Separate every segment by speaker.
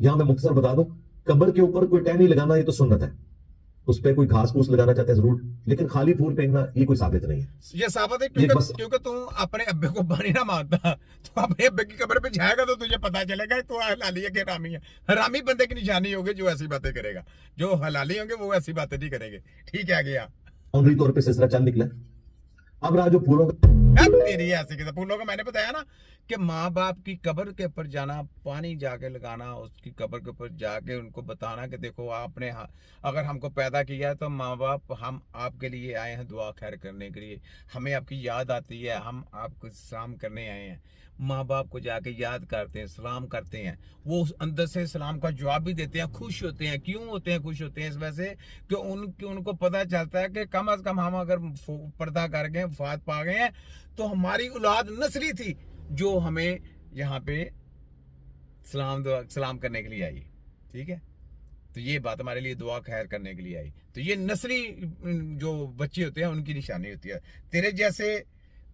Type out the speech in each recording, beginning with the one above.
Speaker 1: यहां मैं मुख्तसर बता दूं, कब्र के ऊपर कोई टहनी लगाना ये तो सुन्नत है, उस पर कोई घास फूस लगाना चाहते हैं जरूर, लेकिन खाली फूल फेंकना ये कोई साबित नहीं है।
Speaker 2: ये साबित है
Speaker 1: ये बस
Speaker 2: क्योंकि तू अपने अब्बे को बानी ना मानता, तो अपने अब्बे की कब्र पे जाएगा तो तुझे पता चलेगा तू हलाली है कि हरामी है। हरामी बंदे की निशानी होगी जो ऐसी बातें करेगा, जो हलाली होंगे वो ऐसी बातें नहीं करेंगे। ठीक है गया
Speaker 1: बाउंड्री तौर पे सिलसिला चंद निकला। अब रहा जो फूलों का,
Speaker 2: तेरी ऐसी की फूलों का, मैंने बताया ना कि माँ बाप की कब्र के ऊपर जाना, पानी जाके लगाना, उसकी कब्र के ऊपर जाके उनको बताना कि देखो आपने अगर हमको पैदा किया है तो माँ बाप हम आपके लिए आए हैं दुआ खैर करने के लिए, हमें आपकी याद आती है, हम आपको सलाम करने आए हैं। माँ बाप को जाके याद करते हैं, सलाम करते हैं, वो अंदर से सलाम का जवाब भी देते हैं, खुश होते हैं। क्यों होते हैं खुश होते हैं? इस वजह से कि उनको पता चलता है कि कम अज कम हम अगर पर्दा कर गए, वफात पा गए हैं, तो हमारी औलाद नस्ली थी जो हमें यहाँ पे सलाम करने के लिए आई। ठीक है, तो ये बात हमारे लिए दुआ खैर करने के लिए आई। तो ये नस्ली जो बच्चे होते हैं उनकी निशानी होती है। तेरे जैसे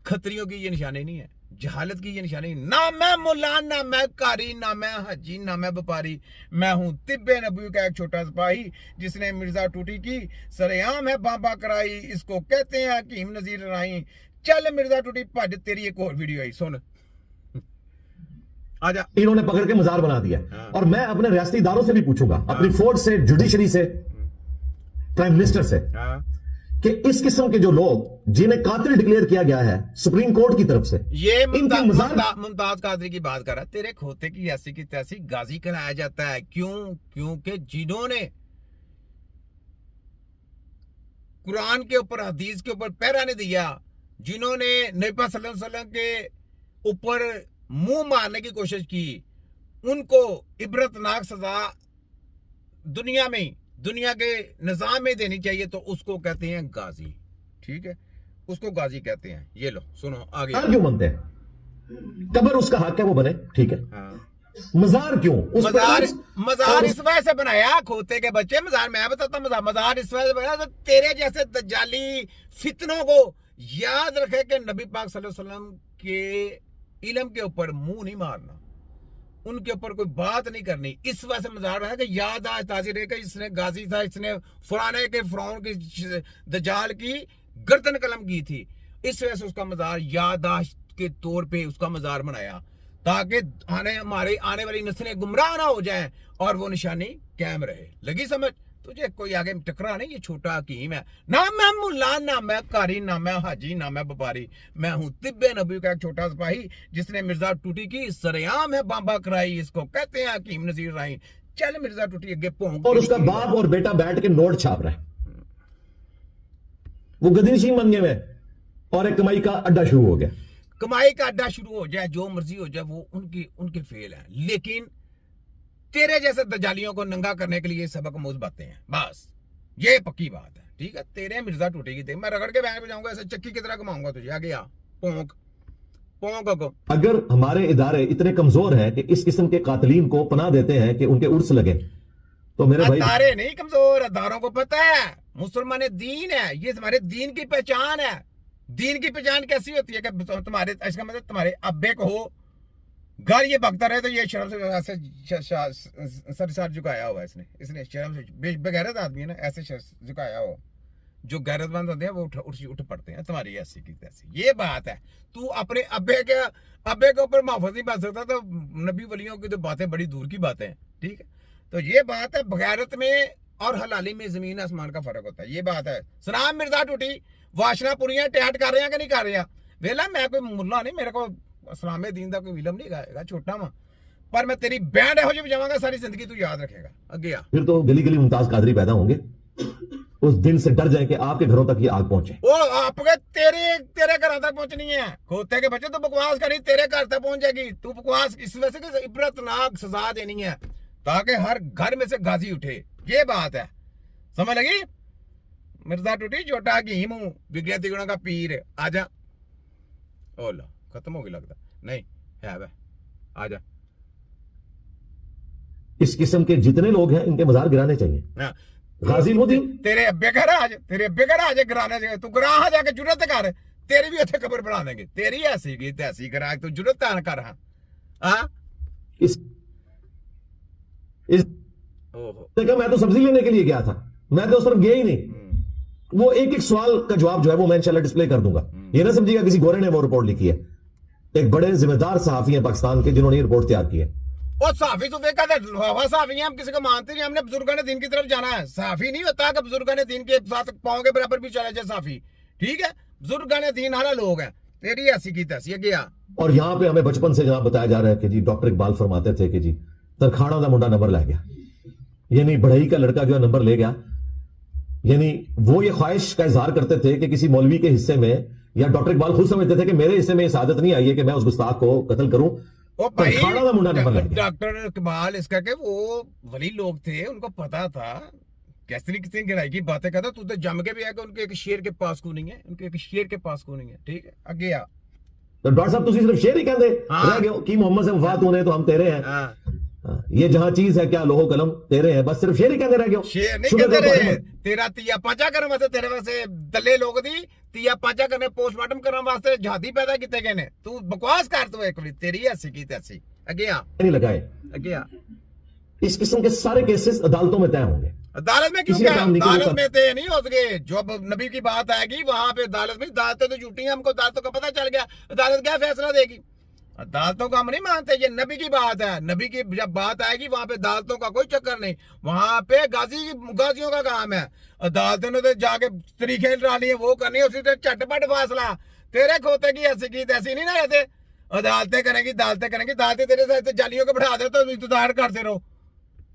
Speaker 2: खतरियों की ये निशानी नहीं है, जहालत की ये निशानी। ना मैं मुल्ला, ना मैं कारी, ना मैं हाजी, ना मैं व्यापारी, मैं हूं तिब्बे नबी का एक छोटा सिपाही जिसने मिर्जा टूटी की सरेआम है बाबा कराई, इसको कहते हैं हकीम नजीर राई। चल मिर्जा टूटी भज, तेरी एक और वीडियो आई सुन। आजा।
Speaker 1: इन्होंने पकड़ के मजार बना दिया। और मैं अपने रियासती इदारों से भी पूछूंगा, अपनी फोर्स से, जुडिशरी से, प्राइम मिनिस्टर से, कि इस किस्म के जो लोग जिन्हें कातिल डिक्लेयर किया गया है सुप्रीम कोर्ट की तरफ से,
Speaker 2: ये मुमताज कादरी की बात कर रहा है, तेरे खोते की ऐसी की तैसी गाजी कराया जाता है। क्यों? क्योंकि जिन्होंने कुरान के ऊपर, हदीस के ऊपर पहरा नहीं दिया, जिन्होंने नबी सल्लल्लाहु अलैहि वसल्लम के ऊपर मुंह मारने की कोशिश की, उनको इबरतनाक सजा दुनिया में, दुनिया के निजाम में देनी चाहिए। तो उसको कहते हैं गाजी। ठीक है, उसको गाजी कहते हैं। ये लो सुनो आगे।
Speaker 1: क्यों बनते हैं? कब्र उसका हक है वो बने, ठीक है। मजार क्यों?
Speaker 2: मजार इस वजह से बनाया, खोते के बच्चे, मजार मैं बताता हूं। मजार इस वजह से बनाया तो तेरे जैसे दज्जाली फितनों को याद रखे कि नबी पाक सल्लल्लाहु अलैहि वसल्लम के इल्म के ऊपर मुंह नहीं मारना, उनके ऊपर कोई बात नहीं करनी। इस वजह से मजार है कि याद आज ताजी रहे कि इसने गाजी था, इसने फलाने के फरौन की दज्जाल की गर्दन कलम की थी। इस वजह से उसका मजार यादाश्त के तौर पे उसका मजार बनाया, ताकि हमारे आने वाली नस्लें गुमराह ना हो जाएं और वो निशानी कायम रहे। लगी समझ? तुझे कोई आगे टकरा नहीं, ये छोटा हकीम है। ना मैं मुल्ला, ना मैं कारी, ना मैं हाजी, ना मैं व्यापारी, मैं हूं तिब्बे नबी का एक छोटा सिपाही जिसने मिर्जा टूटी की सरेआम है बाबा कराई, इसको कहते हैं हकीम नजीर राई। चल मिर्जा टूटी अगे पहुंच।
Speaker 1: और उसका बाप और बेटा बैठ के नोट छाप रहा है, वो गदीनशीन बन गए और एक कमाई का अड्डा शुरू हो गया।
Speaker 2: कमाई का अड्डा शुरू हो जाए, जो मर्जी हो जाए, वो उनके फेल है। लेकिन तेरे जैसे दजालियों को नंगा करने के लिए सबक मोज बातें हैं, बस ये पक्की बात है। ठीक है, तेरे मिर्जा टूटेगी, देख मैं रगड़ के बैंक पे जाऊंगा, ऐसे चक्की की तरह घुमाऊंगा तुझे। आगे आ पोंक पोंक।
Speaker 1: अगर हमारे इदारे इतने कमजोर हैं कि इस किस्म के कातिलीन को पनाह देते हैं कि उनके उर्स लगे, तो मेरे भाई
Speaker 2: अदारे नहीं कमजोर, अदारों को पता है मुसलमान दीन है, ये हमारे दीन की पहचान है। दीन की पहचान कैसी होती है कि तुम्हारे, इसका मतलब तुम्हारे अब्बे को हो घर ये भगता रहे तो ये शर्म से ऐसे सर झुकाया हुआ है इसने शर्म से, बेगैरत आदमी है ना, ऐसे झुकाया हो। जो गैरतमंद होते हैं वो उठ पड़ते हैं, तुम्हारी ऐसी की तैसी। ये बात है। तू अपने अब्बे के ऊपर महफूज नहीं बन सकता, तो नबी वलियों की तो बातें बड़ी दूर की बातें हैं। ठीक है, तो ये बात है। बगैरत में और हलाली में जमीन आसमान का फर्क होता है, ये बात है। सलाम मिर्जा टूटी, वाशना पुरियां टैट कर रहे हैं कि नहीं कर रहे हैं? वेला मैं कोई मुल्ला नहीं, मेरे को इस्लामे दीन का कोई इलम नहीं गाएगा, छोटा वा, पर मैं तेरी बैंड हो जो बजावांगा सारी जिंदगी तू याद रखेगा। आगे आ।
Speaker 1: फिर तो गली गली मुमताज कादरी पैदा होंगे, उस दिन से डर जाए कि आपके घरों तक ये आग पहुंचे।
Speaker 2: वो आपके तेरे घर तक पहुंचनी है। खोते के बच्चे तो बकवास करी, तेरे घर तक पहुंच जाएगी। तू बकवास इस वजह से इबरतनाक सजा देनी है ताकि हर घर में से गाजी उठे। ये बात है, समझ लगी? मिर्जा टूटी छोटा हकीम हूं, विज्ञान तिगुणों का पीर। आजा। ओला खत्म हो गई लगता नहीं है वह। आजा।
Speaker 1: इस किस्म के जितने लोग हैं इनके मजार गिराने चाहिए। गाजी मोदीन
Speaker 2: तेरे अब्बे घर आज गिराने चाहिए। तू गिरा जाके जुरत कर, तेरी भी उत्थे कब्र बना देंगे। तेरी ऐसी की तैसी करा, तू जुरत कर। हाँ
Speaker 1: इस इस कहा मैं तो सब्जी लेने के लिए गया था, मैं तो उस तरफ गया ही नहीं। वो एक एक सवाल का जवाब जो है वो मैं इंशाल्लाह डिस्प्ले कर दूंगा। ये ना समझिएगा किसी गोरे ने वो रिपोर्ट लिखी है, एक बड़े जिम्मेदार सहाफी हैं पाकिस्तान के जिन्होंने ये रिपोर्ट तैयार की है।
Speaker 2: और साफी तो देखा था, साफी हम किसी को मानते नहीं, हमने बुजुर्गों ने दिन की तरफ जाना है। साफी नहीं होता कि बुजुर्गों ने दिन के साथ पाँव के बराबर भी चला जाए साफी, ठीक है। बुजुर्गों ने दिन हारा लोग हैं, तेरी ऐसी की तैसी है गया।
Speaker 1: और यहां पे हमें बचपन से जहां बताया जा रहा है कि जी डॉक्टर इकबाल फरमाते थे कि जी तरखाना का मुंडा नंबर ले गया, यानी बढ़ई का लड़का जो है नंबर ले गया। यानी वो ये ख्वाहिश का इजहार करते थे कि किसी मौलवी के हिस्से में, या डॉक्टर इकबाल खुद समझते थे कि मेरे हिस्से में इस आदत नहीं आई है कि मैं उस गुस्ताख को कत्ल करूं।
Speaker 2: ओ भाई,
Speaker 1: का मुंडा नंबर लग गया।
Speaker 2: डॉक्टर इकबाल इसका के वो वली लोग थे, उनको पता था कैसे कितनी गहराई की बातें करता। तू तो जम के भी आएगा, उनके एक शेर के पास को नहीं है, उनके एक शेर के पास को नहीं है, ठीक है। आगे आ
Speaker 1: तो डॉक्टर साहब तुम सिर्फ शेर ही कहते रह गए कि मोहम्मद से वफात होने तो हम तेरे हैं। ये जहां चीज है क्या लोहो कलम तेरे हैं, बस सिर्फ शेर ही कहते रह गए।
Speaker 2: शेर नहीं कहते रहे, तेरा तिया पांचा करने वास्ते तेरे वास्ते दले लोग दी तिया पांचा करने पोस्टमार्टम करने वास्ते जहादी पैदा किते गए ने। तू बकवास कर, तू एक मिनट, तेरी ऐसी की तैसी। आगे आ
Speaker 1: नहीं लगाए,
Speaker 2: आगे आ।
Speaker 1: इस किस्म के सारे केसेस अदालतों में तय होंगे।
Speaker 2: अदालत में क्यों? अदालत में तय नहीं हो सके। जब नबी की बात आएगी वहां पे अदालत में, अदालतें तो झूठी हैं, हमको अदालतों का पता चल गया। अदालत क्या फैसला देगी? अदालतों का हम नहीं मानते, ये नबी की बात है। नबी की जब बात आएगी वहां पे अदालतों का कोई चक्कर नहीं, वहां पे गाजियों का काम है। अदालतों ने तो जाके तरीके डाली है, वो करनी है, उसी तरह झटपट फैसला। तेरे खोते की ऐसी की तैसी नहीं ना रहते। अदालतें करेंगी, अदालतें तेरे साथ जालियों को बढ़ा दे तो इंतजार करते रहो।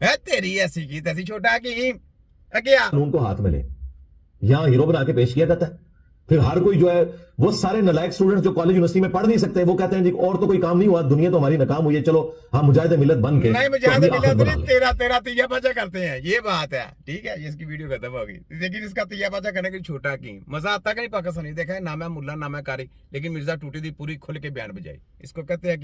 Speaker 2: है तेरी ऐसी की तैसी छोटा की क्या
Speaker 1: कानून को हाथ में ले, यहां हीरो बना के पेश किया जाता है। फिर हर कोई जो है वो सारे नालायक स्टूडेंट जो कॉलेज यूनिवर्सिटी में पढ़ नहीं सकते, वो कहते हैं जी और तो कोई काम नहीं हुआ, दुनिया तो हमारी नाकाम हुई है, चलो हम मुजाहिद मिलत बन के
Speaker 2: नहीं, मुजाहिद मिलत नहीं, तेरा तिया पाचा करते हैं, ये बात है, ठीक है। इसकी वीडियो खत्म होगी, लेकिन इसका तिया पाचा करने की छोटा की मजा आता है। नहीं पाकिस्तानी देखा है, ना मैं मुल्ला ना मैं कारी, लेकिन मिर्जा टूटी दी पूरी खुल के बयान बजाई, इसको कहते हैं।